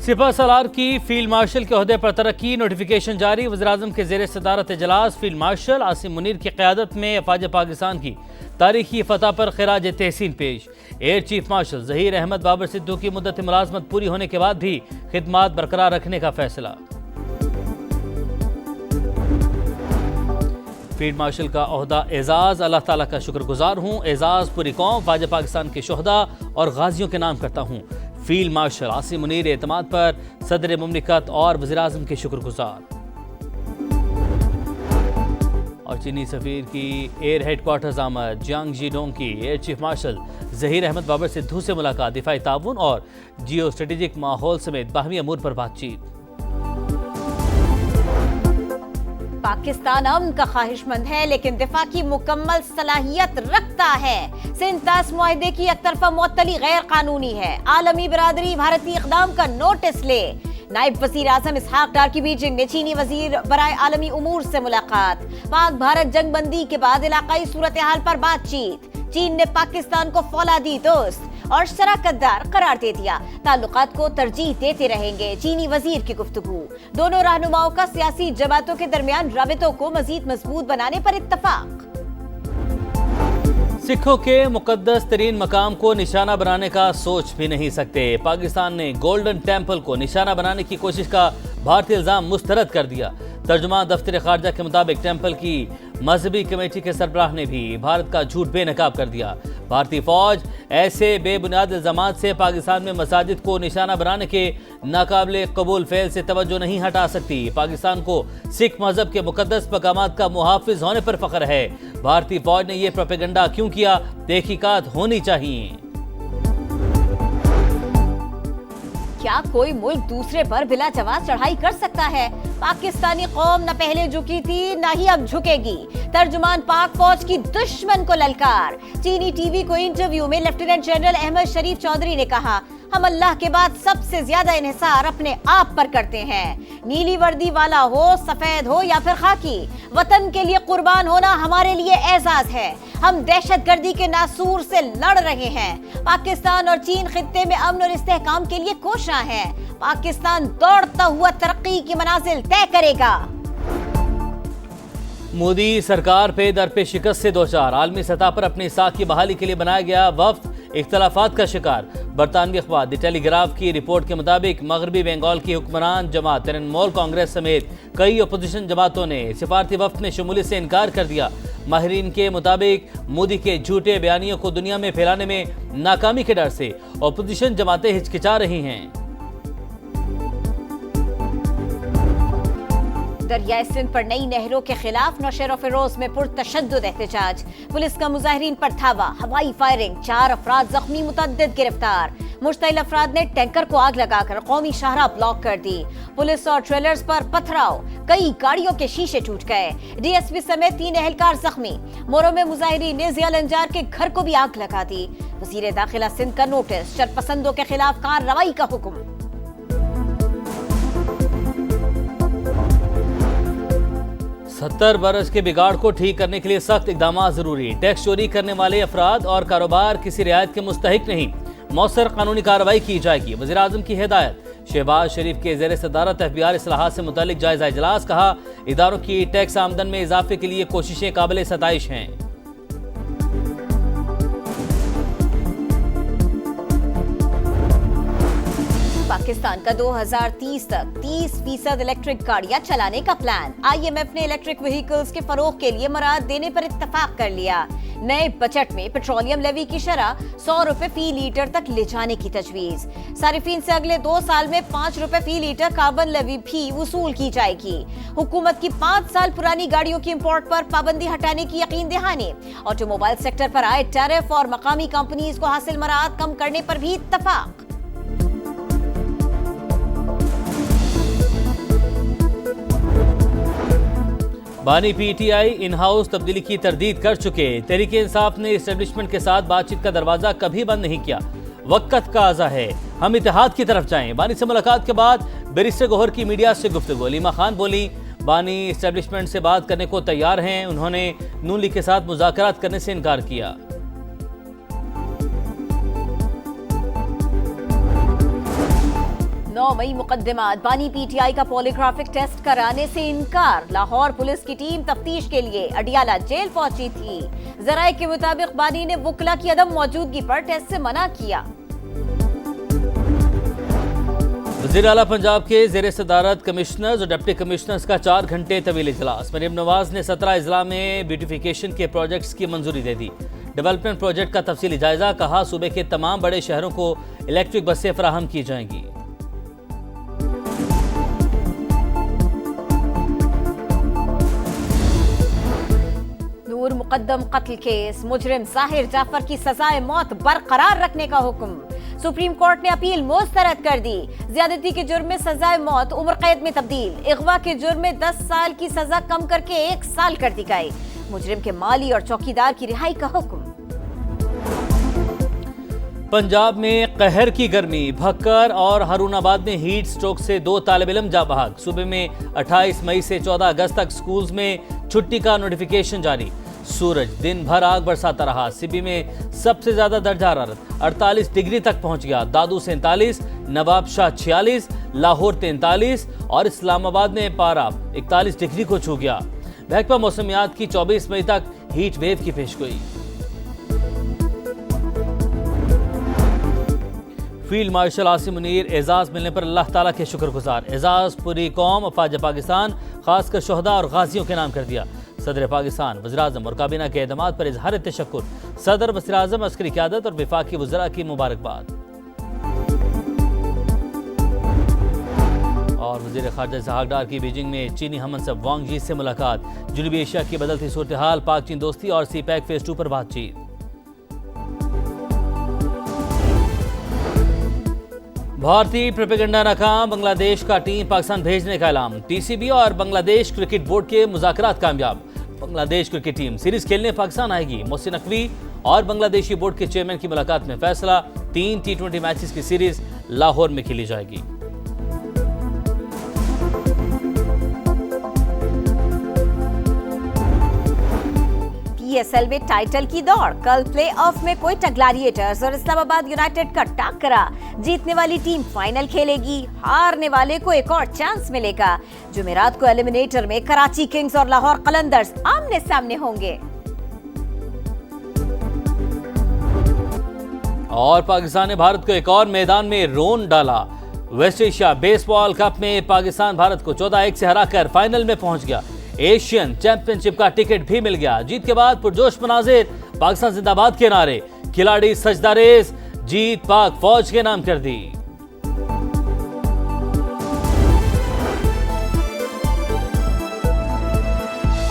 सिपह सलार की field marshal के ओहदे पर तरक्की, नोटिफिकेशन जारी। वज़ीर-ए-आज़म के ज़ेर सदारत इजलास फील्ड मार्शल आसिम मुनीर की क़यादत में अफ़वाज पाकिस्तान की तारीखी फतह पर ख़िराज तहसीन पेश। Air chief marshal Zaheer Ahmed Babar Sidhu की मुद्दत मुलाज़मत पूरी होने के बाद भी खिदमात बरकरार रखने का फैसला। फील्ड मार्शल का ओहदा एजाज़, अल्लाह ताला का शुक्रगुजार हूँ। एजाज़ पूरी कौम फ़ौज पाकिस्तान के शोहदा और गाजियों के नाम करता हूँ। फील्ड मार्शल आसिम मुनीर एतमाद पर सदर मुमलिकत और वज़ीर-ए-आज़म के शुक्रगुजार। और चीनी सफ़ीर की एयर हेडक्वार्टर्स आमद। जियांग जीडोंग की air chief marshal Zaheer Ahmed Babar Sidhu से मुलाकात, दिफाई ताउन और जियो स्ट्रेटेजिक माहौल समेत बाहमी अमूर पर बातचीत। पाकिस्तान अमन का ख्वाहिशमंद है लेकिन दिफा की मुकम्मल सलाहियत रखता है। सिंतास मुआहदे की एक तरफा मुअत्तली गैर कानूनी है। आलमी बरादरी भारतीय इक़दाम का नोटिस ले। नायब वज़ीर आज़म इसहाक डार की बीजिंग में चीनी वज़ीर बराए आलमी उमूर से मुलाकात। पाक भारत जंगबंदी के बाद इलाकाई सूरत हाल पर बातचीत। चीन ने पाकिस्तान को फौलादी दोस्त और शराकतदार करार दे दिया। ताल्लुकात को तरजीह देते रहेंगे, चीनी वजीर की गुफ्तगू। दोनों रहनुमाओं का सियासी जमातों के दरमियान राबितों को मजीद मजबूत बनाने पर इत्तफाक। सिखों के मुकद्दस तरीन मकाम को निशाना बनाने का सोच भी नहीं सकते। पाकिस्तान ने गोल्डन टेम्पल को निशाना बनाने की कोशिश का भारतीय इल्जाम मुस्तरद कर दिया। तर्जुमान दफ्तर खारजा के मुताबिक टेम्पल की मजहबी कमेटी के सरबराह ने भी भारत का झूठ बेनकाब कर दिया। भारतीय फौज ऐसे बेबुनियाद इल्जामात से पाकिस्तान में मसाजिद को निशाना बनाने के नाकाबिले कबूल फेल से तवज्जो नहीं हटा सकती। पाकिस्तान को सिख मजहब के मुकद्दस मकामात का मुहाफिज होने पर फख्र है। भारतीय फौज ने यह प्रोपेगेंडा क्यों किया, तहकीकात होनी चाहिए। क्या कोई मुल्क दूसरे पर बिला जवाब चढ़ाई कर सकता है? पाकिस्तानी कौम न पहले झुकी थी न ही अब झुकेगी। तर्जुमान पाक फौज की दुश्मन को ललकार। चीनी टीवी को इंटरव्यू में लेफ्टिनेंट जनरल अहमद शरीफ चौधरी ने कहा, हम अल्लाह के बाद सबसे ज्यादा इन्हिसार अपने आप पर करते हैं। नीली वर्दी वाला हो, सफेद हो या फिर खाकी, वतन के लिए कुर्बान होना हमारे लिए एजाज है। हम दहशतगर्दी के नासूर से लड़ रहे हैं। पाकिस्तान और चीन खित्ते में अमन और इस्तेहकाम के लिए कोशिश है। पाकिस्तान दौड़ता हुआ तरक्की की मनाजिल तय करेगा। मोदी सरकार पे दर पे शिकस्त से दो चार। आलमी सतह पर अपनी साख की बहाली के लिए बनाया गया वफ्द इख्तलाफात का शिकार। बरतानवी अखबार द टेलीग्राफ की रिपोर्ट के मुताबिक मगरबी बंगाल की हुक्मरान जमात तृणमूल कांग्रेस समेत कई अपोजिशन जमातों ने सिफारती वफ्द में शमूलियत से इनकार कर दिया। माहिरीन के मुताबिक मोदी के झूठे बयानियों को दुनिया में फैलाने में नाकामी के डर से अपोजिशन जमातें हिचकिचा रही हैं। दरियाए सिंध पर नई नहरों के खिलाफ नौशेरा फिरोज में पुरतशद्दुद एहतजाज। पुलिस का मुजाहिरीन पर धावा, हवाई फायरिंग, 4 अफराद जख्मी, मुतअद्दिद गिरफ्तार। मुश्तइल अफराद ने टैंकर को आग लगाकर कौमी शाहराह ब्लॉक कर दी। पुलिस और ट्रेलर्स पर पथराव, कई गाड़ियों के शीशे टूट गए। डीएसपी समेत 3 एहलकार जख्मी। मोरो में मुजाहिरीन ने जिया लंजार के घर को भी आग लगा दी। वजीर दाखिला सिंध का नोटिस, शरपसंदों के खिलाफ कार्रवाई का हुक्म। 70 बरस के बिगाड़ को ठीक करने के लिए सख्त इकदाम जरूरी। टैक्स चोरी करने वाले अफराद और कारोबार किसी रियायत के मुस्तहिक नहीं, मौसर कानूनी कार्रवाई की जाएगी। वज़ीर-ए-आज़म की हिदायत। शहबाज शरीफ के ज़ेर सदारत एफबीआर इस्लाहात से मुतालिक जायजा इजलास। कहा, इदारों की टैक्स आमदन में इजाफे के लिए कोशिशें काबिल सताइश हैं। पाकिस्तान का 2030 तक 30% इलेक्ट्रिक गाड़ियां चलाने का प्लान। IMF ने इलेक्ट्रिक व्हीकल्स के फरोग के लिए मराद देने पर इत्तफाक कर लिया। नए बजट में पेट्रोलियम लेवी की शरह 100 रुपए फी लीटर तक ले जाने की तजवीज। सारिफीन से अगले 2 साल में 5 रुपए फी लीटर कार्बन लेवी भी वसूल की जाएगी। हुकूमत की 5 साल पुरानी गाड़ियों की इंपोर्ट पर पाबंदी हटाने की यकीन दहानी। ऑटोमोबाइल सेक्टर पर आए टैरिफ और मकामी कंपनीज को हासिल मराद कम करने पर भी इत्तफाक। बानी पीटीआई इन हाउस तब्दीली की तरदीद कर चुके। तहरीक इंसाफ ने एस्टेब्लिशमेंट के साथ बातचीत का दरवाजा कभी बंद नहीं किया। वक्त का आज़ा है, हम इत्तेहाद की तरफ जाएं। बानी से मुलाकात के बाद बैरिस्टर गौहर की मीडिया से गुफ्तगू। अलीमा खान बोली, बानी एस्टेब्लिशमेंट से बात करने को तैयार हैं। उन्होंने नून लीग के साथ मुज़ाकरात करने से इनकार किया। 9 9 मई मुकदमात। बानी पीटीआई का पॉलीग्राफिक टेस्ट कराने से इनकार। लाहौर पुलिस की टीम तफ्तीश के लिए अडियाला जेल पहुंची थी। जराये के मुताबिक बानी ने वुकला की अदम मौजूदगी पर टेस्ट से मना किया। वज़ीर आला पंजाब के ज़ेर सदारत कमिश्नर्स और डिप्टी कमिश्नर्स का 4 घंटे तवील इजलास। मरीम नवाज ने 17 अजला में ब्यूटिफिकेशन के प्रोजेक्ट्स की मंजूरी दे दी। डेवलपमेंट प्रोजेक्ट का तफसीली जायजा। कहा सूबे के तमाम बड़े शहरों को इलेक्ट्रिक बसें फराहम की जाएंगी। नूर मुकद्दम कत्ल केस। मुजरिम जाहिर जाफर की सजाए मौत बरकरार रखने का हुक्म। सुप्रीम कोर्ट ने अपील मुस्तरद कर दी। ज्यादती के जुर्म में सजाए मौत उम्र कैद में तब्दील। अगवा के जुर्म में 10 साल की सजा कम करके 1 साल कर दी गई। मुजरिम के माली और चौकीदार की रिहाई का हुक्म। पंजाब में कहर की गर्मी। भक्कर और हारूनाबाद में हीट स्ट्रोक से 2 तालिब इल्म जा बहाक। सूबे में 28 मई से 14 अगस्त तक स्कूल्स में छुट्टी का नोटिफिकेशन जारी। सूरज दिन भर आग बरसाता रहा। सिबी में सबसे ज्यादा दर्जा हरारत 48 डिग्री तक पहुंच गया। दादू 47, नवाबशाह 46, लाहौर 43 और इस्लामाबाद में पारा 41 डिग्री को छू गया। महकमा मौसमियात की 24 मई तक हीट वेव की पेशगोई। फील्ड मार्शल आसिम मुनीर एजाज मिलने पर अल्लाह ताला के शुक्रगुजार। एजाज पूरी कौम अफवाज पाकिस्तान खासकर शोहदा और गाजियों के नाम कर दिया। सदर पाकिस्तान, वज़ीर-ए-आज़म और काबीना के एतमाद पर इजहार तशक्कुर। सदर, वज़ीर-ए-आज़म, अस्करी क़यादत और वफाकी वज़रा की मुबारकबाद। और वज़ीर ख़ारजा इसहाक़ डार की बीजिंग में चीनी हममंसब वांग यी से मुलाकात। जनूबी एशिया की बदलती सूरत हाल, पाक चीन दोस्ती और सी पैक फेज 2 पर बातचीत। भारतीय प्रोपेगेंडा नाकाम। बांग्लादेश का टीम पाकिस्तान भेजने का ऐलान। टीसीबी और बांग्लादेश क्रिकेट बोर्ड के मुज़ाकरात कामयाब। बांग्लादेश क्रिकेट टीम सीरीज खेलने पाकिस्तान आएगी। मोहसिन नकवी और बांग्लादेशी बोर्ड के चेयरमैन की मुलाकात में फैसला। 3 T20 मैचेस की सीरीज लाहौर में खेली जाएगी। PSL में टाइटल की दौड़। कल प्ले ऑफ में कोयटा ग्लैडिएटर्स और इस्लामाबाद यूनाइटेड का टकरा। जीतने वाली टीम फाइनल खेलेगी। हारने वाले को एक और चांस मिलेगा। जुमेरात को एलिमिनेटर में कराची किंग्स और लाहौर कलंदर्स आमने सामने होंगे। और पाकिस्तान ने भारत को एक और मैदान में रोन डाला। वेस्ट एशिया बेसबॉल कप में पाकिस्तान भारत को 14-1 से हराकर फाइनल में पहुंच गया। एशियन चैंपियनशिप का टिकट भी मिल गया। जीत के बाद पुरजोश मनाजिर, पाकिस्तान जिंदाबाद के नारे। खिलाड़ी सजदा रेज, जीत पाक फौज के नाम कर दी।